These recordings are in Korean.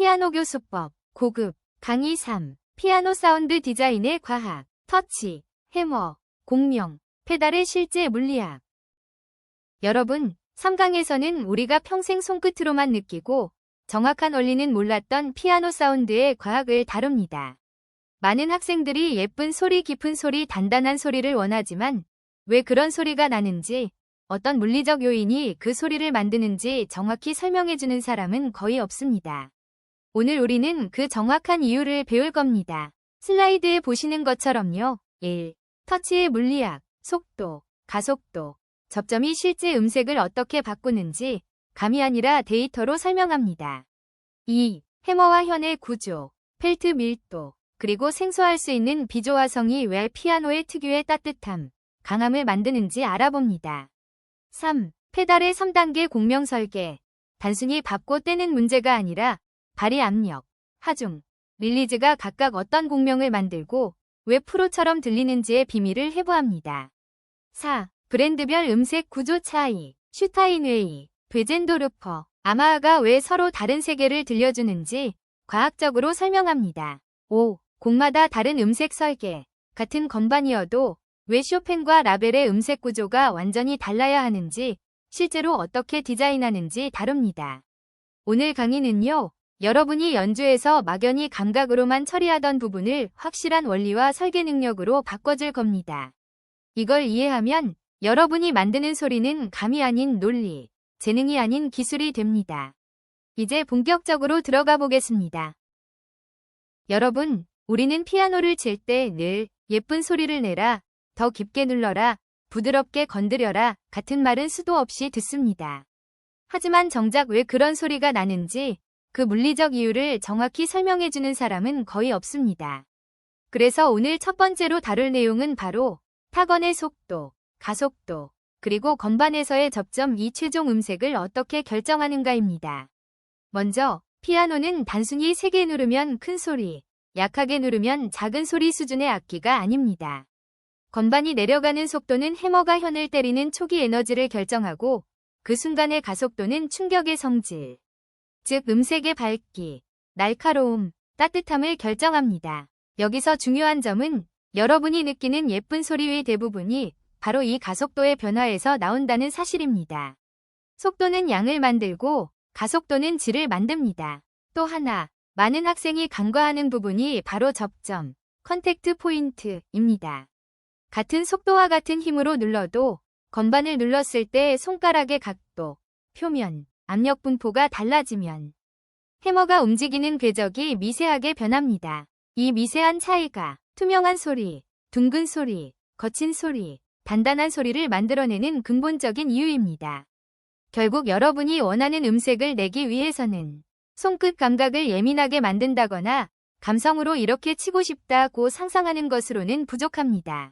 피아노 교수법, 고급, 강의 3, 피아노 사운드 디자인의 과학, 터치, 해머, 공명, 페달의 실제 물리학. 여러분, 3강에서는 우리가 평생 손끝으로만 느끼고 정확한 원리는 몰랐던 피아노 사운드의 과학을 다룹니다. 많은 학생들이 예쁜 소리, 깊은 소리, 단단한 소리를 원하지만 왜 그런 소리가 나는지, 어떤 물리적 요인이 그 소리를 만드는지 정확히 설명해주는 사람은 거의 없습니다. 오늘 우리는 그 정확한 이유를 배울 겁니다. 슬라이드에 보시는 것처럼요. 1. 터치의 물리학, 속도, 가속도, 접점이 실제 음색을 어떻게 바꾸는지 감이 아니라 데이터로 설명합니다. 2. 해머와 현의 구조, 펠트 밀도, 그리고 생소할 수 있는 비조화성이 왜 피아노의 특유의 따뜻함, 강함을 만드는지 알아봅니다. 3. 페달의 3단계 공명 설계, 단순히 밟고 떼는 문제가 아니라 발이 압력, 하중, 릴리즈가 각각 어떤 공명을 만들고 왜 프로처럼 들리는지의 비밀을 해부합니다. 4. 브랜드별 음색 구조 차이, 슈타인웨이, 베젠도르퍼, 아마아가 왜 서로 다른 세계를 들려주는지 과학적으로 설명합니다. 5. 곡마다 다른 음색 설계, 같은 건반이어도 왜 쇼팽과 라벨의 음색 구조가 완전히 달라야 하는지, 실제로 어떻게 디자인하는지 다룹니다. 오늘 강의는요, 여러분이 연주에서 막연히 감각으로만 처리하던 부분을 확실한 원리와 설계 능력으로 바꿔줄 겁니다. 이걸 이해하면 여러분이 만드는 소리는 감이 아닌 논리, 재능이 아닌 기술이 됩니다. 이제 본격적으로 들어가 보겠습니다. 여러분, 우리는 피아노를 칠 때 늘 예쁜 소리를 내라, 더 깊게 눌러라, 부드럽게 건드려라 같은 말은 수도 없이 듣습니다. 하지만 정작 왜 그런 소리가 나는지 그 물리적 이유를 정확히 설명해주는 사람은 거의 없습니다. 그래서 오늘 첫 번째로 다룰 내용은 바로 타건의 속도, 가속도, 그리고 건반에서의 접점, 이 최종 음색을 어떻게 결정하는가입니다. 먼저, 피아노는 단순히 세게 누르면 큰 소리, 약하게 누르면 작은 소리 수준의 악기가 아닙니다. 건반이 내려가는 속도는 해머가 현을 때리는 초기 에너지를 결정하고 그 순간의 가속도는 충격의 성질, 즉 음색의 밝기, 날카로움, 따뜻함을 결정합니다. 여기서 중요한 점은 여러분이 느끼는 예쁜 소리의 대부분이 바로 이 가속도의 변화에서 나온다는 사실입니다. 속도는 양을 만들고 가속도는 질을 만듭니다. 또 하나, 많은 학생이 간과하는 부분이 바로 접점, 컨택트 포인트입니다. 같은 속도와 같은 힘으로 눌러도 건반을 눌렀을 때 손가락의 각도, 표면, 압력 분포가 달라지면 해머가 움직이는 궤적이 미세하게 변합니다. 이 미세한 차이가 투명한 소리, 둥근 소리, 거친 소리, 단단한 소리를 만들어내는 근본적인 이유입니다. 결국 여러분이 원하는 음색을 내기 위해서는 손끝 감각을 예민하게 만든다거나 감성으로 이렇게 치고 싶다고 상상하는 것으로는 부족합니다.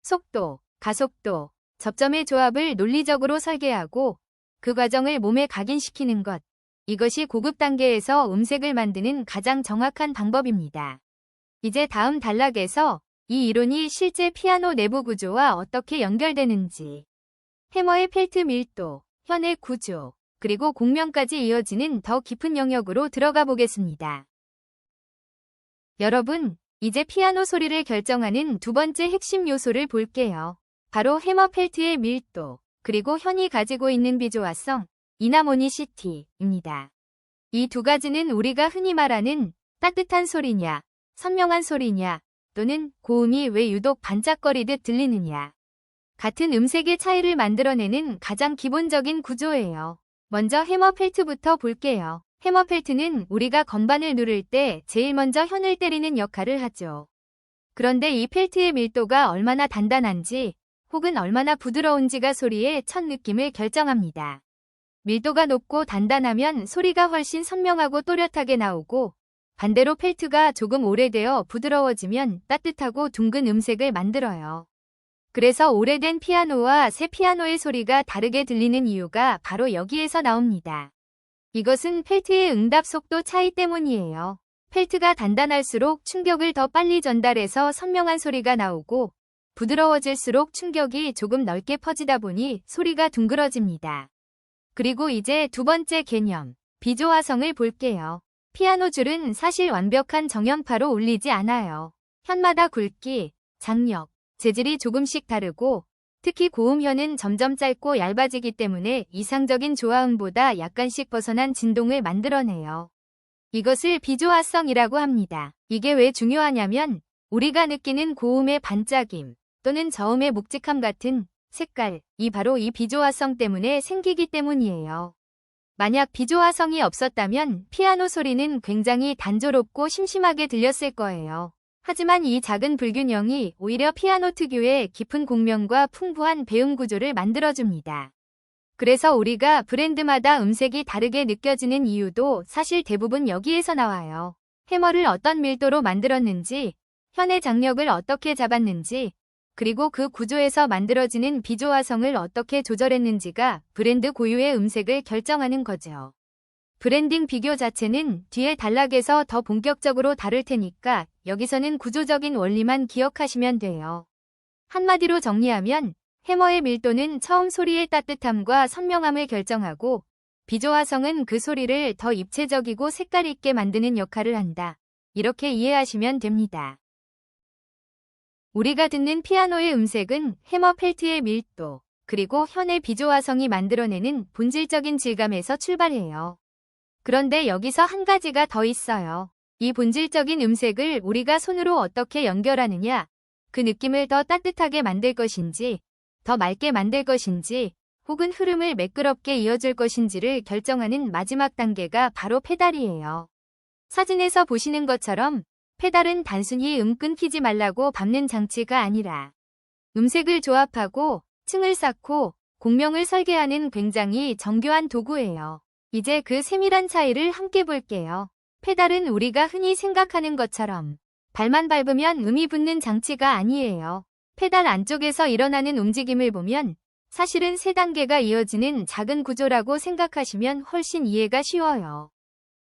속도, 가속도, 접점의 조합을 논리적으로 설계하고 그 과정을 몸에 각인시키는 것, 이것이 고급 단계에서 음색을 만드는 가장 정확한 방법입니다. 이제 다음 단락에서 이 이론이 실제 피아노 내부 구조와 어떻게 연결되는지, 해머의 펠트 밀도, 현의 구조, 그리고 공명까지 이어지는 더 깊은 영역으로 들어가 보겠습니다. 여러분, 이제 피아노 소리를 결정하는 두 번째 핵심 요소를 볼게요. 바로 해머 펠트의 밀도, 그리고 현이 가지고 있는 비조화성, 이나모니시티입니다. 이 두 가지는 우리가 흔히 말하는 따뜻한 소리냐, 선명한 소리냐, 또는 고음이 왜 유독 반짝거리듯 들리느냐, 같은 음색의 차이를 만들어내는 가장 기본적인 구조예요. 먼저 해머 펠트부터 볼게요. 해머 펠트는 우리가 건반을 누를 때 제일 먼저 현을 때리는 역할을 하죠. 그런데 이 펠트의 밀도가 얼마나 단단한지 혹은 얼마나 부드러운지가 소리의 첫 느낌을 결정합니다. 밀도가 높고 단단하면 소리가 훨씬 선명하고 또렷하게 나오고, 반대로 펠트가 조금 오래되어 부드러워지면 따뜻하고 둥근 음색을 만들어요. 그래서 오래된 피아노와 새 피아노의 소리가 다르게 들리는 이유가 바로 여기에서 나옵니다. 이것은 펠트의 응답 속도 차이 때문이에요. 펠트가 단단할수록 충격을 더 빨리 전달해서 선명한 소리가 나오고, 부드러워질수록 충격이 조금 넓게 퍼지다 보니 소리가 둥그러집니다. 그리고 이제 두 번째 개념, 비조화성을 볼게요. 피아노 줄은 사실 완벽한 정연파로 울리지 않아요. 현마다 굵기, 장력, 재질이 조금씩 다르고 특히 고음현은 점점 짧고 얇아지기 때문에 이상적인 조화음보다 약간씩 벗어난 진동을 만들어내요. 이것을 비조화성이라고 합니다. 이게 왜 중요하냐면 우리가 느끼는 고음의 반짝임 또는 저음의 묵직함 같은 색깔이 바로 이 비조화성 때문에 생기기 때문이에요. 만약 비조화성이 없었다면 피아노 소리는 굉장히 단조롭고 심심하게 들렸을 거예요. 하지만 이 작은 불균형이 오히려 피아노 특유의 깊은 공명과 풍부한 배음 구조를 만들어줍니다. 그래서 우리가 브랜드마다 음색이 다르게 느껴지는 이유도 사실 대부분 여기에서 나와요. 해머를 어떤 밀도로 만들었는지, 현의 장력을 어떻게 잡았는지, 그리고 그 구조에서 만들어지는 비조화성을 어떻게 조절했는지가 브랜드 고유의 음색을 결정하는 거죠. 브랜딩 비교 자체는 뒤에 단락에서 더 본격적으로 다룰 테니까 여기서는 구조적인 원리만 기억하시면 돼요. 한마디로 정리하면 해머의 밀도는 처음 소리의 따뜻함과 선명함을 결정하고 비조화성은 그 소리를 더 입체적이고 색깔 있게 만드는 역할을 한다. 이렇게 이해하시면 됩니다. 우리가 듣는 피아노의 음색은 해머 펠트의 밀도, 그리고 현의 비조화성이 만들어내는 본질적인 질감에서 출발해요. 그런데 여기서 한 가지가 더 있어요. 이 본질적인 음색을 우리가 손으로 어떻게 연결하느냐, 그 느낌을 더 따뜻하게 만들 것인지, 더 맑게 만들 것인지, 혹은 흐름을 매끄럽게 이어줄 것인지를 결정하는 마지막 단계가 바로 페달이에요. 사진에서 보시는 것처럼 페달은 단순히 끊기지 말라고 밟는 장치가 아니라 음색을 조합하고 층을 쌓고 공명을 설계하는 굉장히 정교한 도구예요. 이제 그 세밀한 차이를 함께 볼게요. 페달은 우리가 흔히 생각하는 것처럼 발만 밟으면 음이 붙는 장치가 아니에요. 페달 안쪽에서 일어나는 움직임을 보면 사실은 세 단계가 이어지는 작은 구조라고 생각하시면 훨씬 이해가 쉬워요.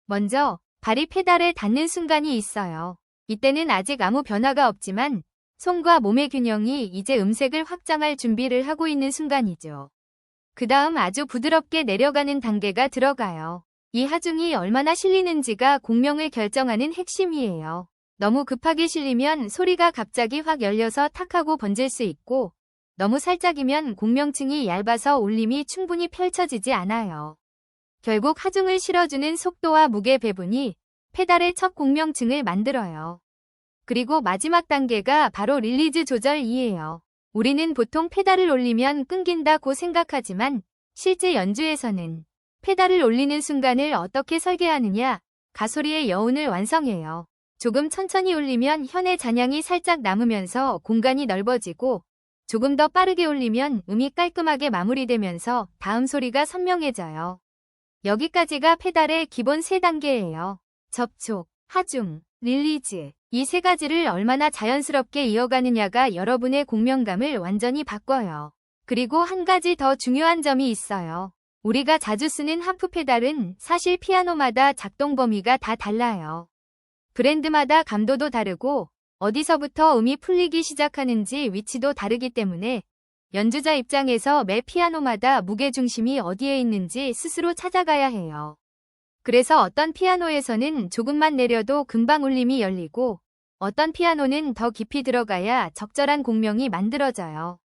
먼저 발이 페달에 닿는 순간이 있어요. 이때는 아직 아무 변화가 없지만 손과 몸의 균형이 이제 음색을 확장할 준비를 하고 있는 순간이죠. 그 다음 아주 부드럽게 내려가는 단계가 들어가요. 이 하중이 얼마나 실리는지가 공명을 결정하는 핵심이에요. 너무 급하게 실리면 소리가 갑자기 확 열려서 탁하고 번질 수 있고 너무 살짝이면 공명층이 얇아서 울림이 충분히 펼쳐지지 않아요. 결국 하중을 실어주는 속도와 무게 배분이 페달의 첫 공명층을 만들어요. 그리고 마지막 단계가 바로 릴리즈 조절이에요. 우리는 보통 페달을 올리면 끊긴다고 생각하지만 실제 연주에서는 페달을 올리는 순간을 어떻게 설계하느냐, 가소리의 여운을 완성해요. 조금 천천히 올리면 현의 잔향이 살짝 남으면서 공간이 넓어지고 조금 더 빠르게 올리면 음이 깔끔하게 마무리되면서 다음 소리가 선명해져요. 여기까지가 페달의 기본 3단계예요. 접촉, 하중, 릴리즈. 이 3가지를 얼마나 자연스럽게 이어가느냐가 여러분의 공명감을 완전히 바꿔요. 그리고 한 가지 더 중요한 점이 있어요. 우리가 자주 쓰는 하프 페달은 사실 피아노마다 작동 범위가 다 달라요. 브랜드마다 감도도 다르고 어디서부터 음이 풀리기 시작하는지 위치도 다르기 때문에 연주자 입장에서 매 피아노마다 무게중심이 어디에 있는지 스스로 찾아가야 해요. 그래서 어떤 피아노에서는 조금만 내려도 금방 울림이 열리고 어떤 피아노는 더 깊이 들어가야 적절한 공명이 만들어져요.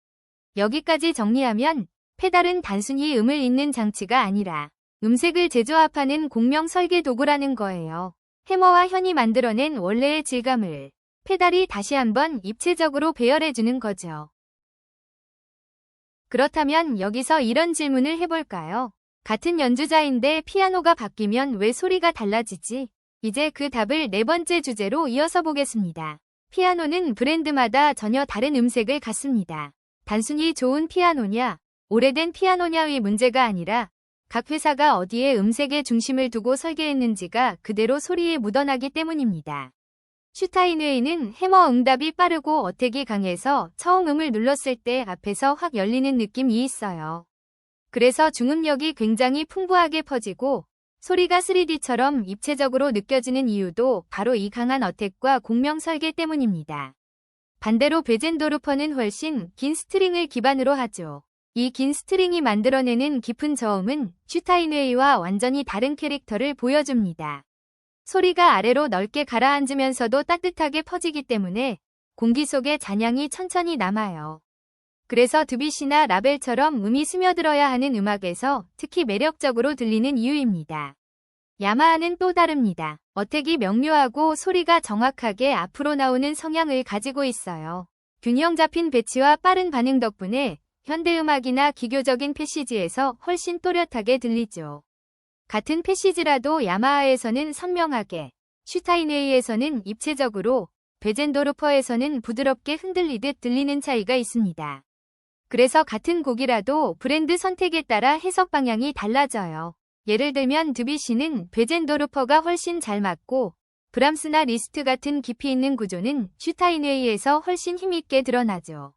여기까지 정리하면 페달은 단순히 음을 잇는 장치가 아니라 음색을 재조합하는 공명 설계 도구라는 거예요. 해머와 현이 만들어낸 원래의 질감을 페달이 다시 한번 입체적으로 배열해주는 거죠. 그렇다면 여기서 이런 질문을 해볼까요? 같은 연주자인데 피아노가 바뀌면 왜 소리가 달라지지? 이제 그 답을 4번째 주제로 이어서 보겠습니다. 피아노는 브랜드마다 전혀 다른 음색을 갖습니다. 단순히 좋은 피아노냐, 오래된 피아노냐의 문제가 아니라 각 회사가 어디에 음색의 중심을 두고 설계했는지가 그대로 소리에 묻어나기 때문입니다. 슈타인웨이는 해머 응답이 빠르고 어택이 강해서 처음 음을 눌렀을 때 앞에서 확 열리는 느낌이 있어요. 그래서 중음력이 굉장히 풍부하게 퍼지고 소리가 3D처럼 입체적으로 느껴지는 이유도 바로 이 강한 어택과 공명 설계 때문입니다. 반대로 베젠도르퍼는 훨씬 긴 스트링을 기반으로 하죠. 이 긴 스트링이 만들어내는 깊은 저음은 슈타인웨이와 완전히 다른 캐릭터를 보여줍니다. 소리가 아래로 넓게 가라앉으면서도 따뜻하게 퍼지기 때문에 공기 속에 잔향이 천천히 남아요. 그래서 드뷔시나 라벨처럼 음이 스며들어야 하는 음악에서 특히 매력적으로 들리는 이유입니다. 야마하는 또 다릅니다. 어택이 명료하고 소리가 정확하게 앞으로 나오는 성향을 가지고 있어요. 균형 잡힌 배치와 빠른 반응 덕분에 현대음악이나 기교적인 패시지에서 훨씬 또렷하게 들리죠. 같은 패시지라도 야마하에서는 선명하게, 슈타인웨이에서는 입체적으로, 베젠도르퍼에서는 부드럽게 흔들리듯 들리는 차이가 있습니다. 그래서 같은 곡이라도 브랜드 선택에 따라 해석 방향이 달라져요. 예를 들면 드뷔시는 베젠도르퍼가 훨씬 잘 맞고, 브람스나 리스트 같은 깊이 있는 구조는 슈타인웨이에서 훨씬 힘있게 드러나죠.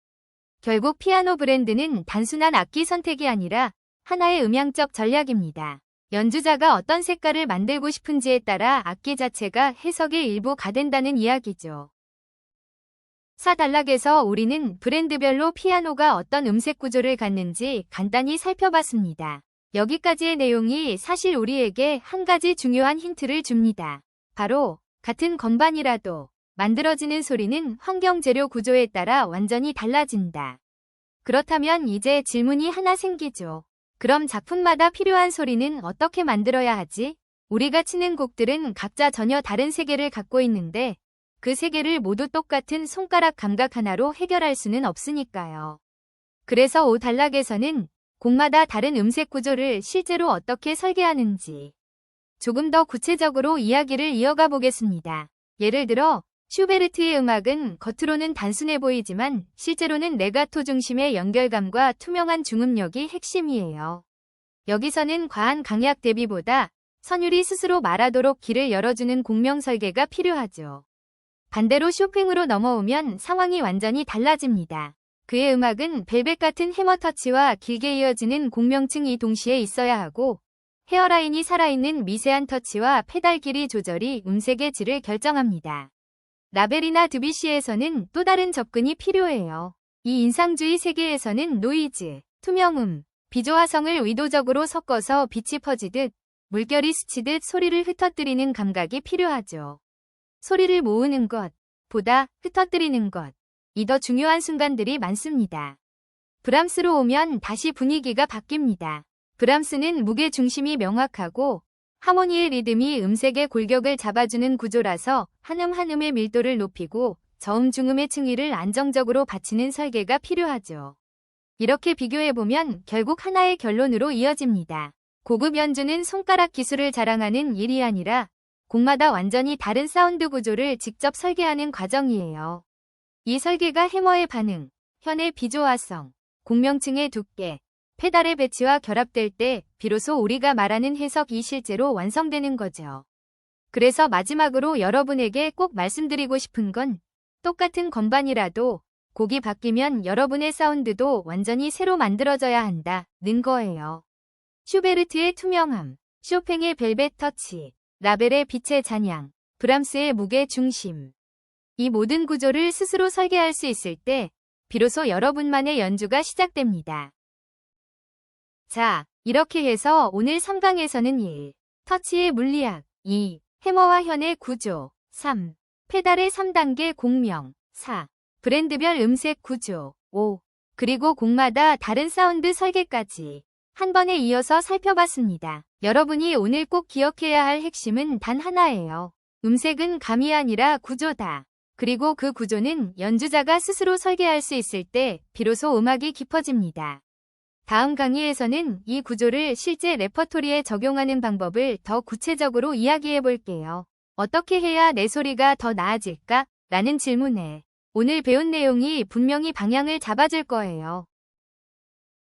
결국 피아노 브랜드는 단순한 악기 선택이 아니라 하나의 음향적 전략입니다. 연주자가 어떤 색깔을 만들고 싶은지에 따라 악기 자체가 해석의 일부가 된다는 이야기죠. 4단락에서 우리는 브랜드별로 피아노가 어떤 음색 구조를 갖는지 간단히 살펴봤습니다. 여기까지의 내용이 사실 우리에게 한 가지 중요한 힌트를 줍니다. 바로 같은 건반이라도 만들어지는 소리는 환경 재료 구조에 따라 완전히 달라진다. 그렇다면 이제 질문이 하나 생기죠. 그럼 작품마다 필요한 소리는 어떻게 만들어야 하지? 우리가 치는 곡들은 각자 전혀 다른 세계를 갖고 있는데 그 세계를 모두 똑같은 손가락 감각 하나로 해결할 수는 없으니까요. 그래서 5단락에서는 곡마다 다른 음색 구조를 실제로 어떻게 설계하는지 조금 더 구체적으로 이야기를 이어가 보겠습니다. 예를 들어 슈베르트의 음악은 겉으로는 단순해 보이지만 실제로는 레가토 중심의 연결감과 투명한 중음역이 핵심이에요. 여기서는 과한 강약 대비보다 선율이 스스로 말하도록 길을 열어주는 공명 설계가 필요하죠. 반대로 쇼팽으로 넘어오면 상황이 완전히 달라집니다. 그의 음악은 벨벳 같은 해머 터치와 길게 이어지는 공명층이 동시에 있어야 하고 헤어라인이 살아있는 미세한 터치와 페달 길이 조절이 음색의 질을 결정합니다. 라벨이나 드뷔시에서는 또 다른 접근이 필요해요. 이 인상주의 세계에서는 노이즈, 투명음, 비조화성을 의도적으로 섞어서 빛이 퍼지듯 물결이 스치듯 소리를 흩어뜨리는 감각이 필요하죠. 소리를 모으는 것보다 흩어뜨리는 것이 더 중요한 순간들이 많습니다. 브람스로 오면 다시 분위기가 바뀝니다. 브람스는 무게 중심이 명확하고 하모니의 리듬이 음색의 골격을 잡아주는 구조라서 한음 한음의 밀도를 높이고 저음 중음의 층위를 안정적으로 받치는 설계가 필요하죠. 이렇게 비교해보면 결국 하나의 결론으로 이어집니다. 고급 연주는 손가락 기술을 자랑하는 일이 아니라 곡마다 완전히 다른 사운드 구조를 직접 설계하는 과정이에요. 이 설계가 해머의 반응, 현의 비조화성, 공명층의 두께, 페달의 배치와 결합될 때 비로소 우리가 말하는 해석이 실제로 완성되는 거죠. 그래서 마지막으로 여러분에게 꼭 말씀드리고 싶은 건 똑같은 건반이라도 곡이 바뀌면 여러분의 사운드도 완전히 새로 만들어져야 한다는 거예요. 슈베르트의 투명함, 쇼팽의 벨벳 터치, 라벨의 빛의 잔향, 브람스의 무게 중심. 이 모든 구조를 스스로 설계할 수 있을 때 비로소 여러분만의 연주가 시작됩니다. 자, 이렇게 해서 오늘 3강에서는 1. 터치의 물리학 2. 해머와 현의 구조 3. 페달의 3단계 공명 4. 브랜드별 음색 구조 5. 그리고 곡마다 다른 사운드 설계까지 한 번에 이어서 살펴봤습니다. 여러분이 오늘 꼭 기억해야 할 핵심은 단 하나예요. 음색은 감이 아니라 구조다. 그리고 그 구조는 연주자가 스스로 설계할 수 있을 때 비로소 음악이 깊어집니다. 다음 강의에서는 이 구조를 실제 레퍼토리에 적용하는 방법을 더 구체적으로 이야기해 볼게요. 어떻게 해야 내 소리가 더 나아질까? 라는 질문에 오늘 배운 내용이 분명히 방향을 잡아줄 거예요.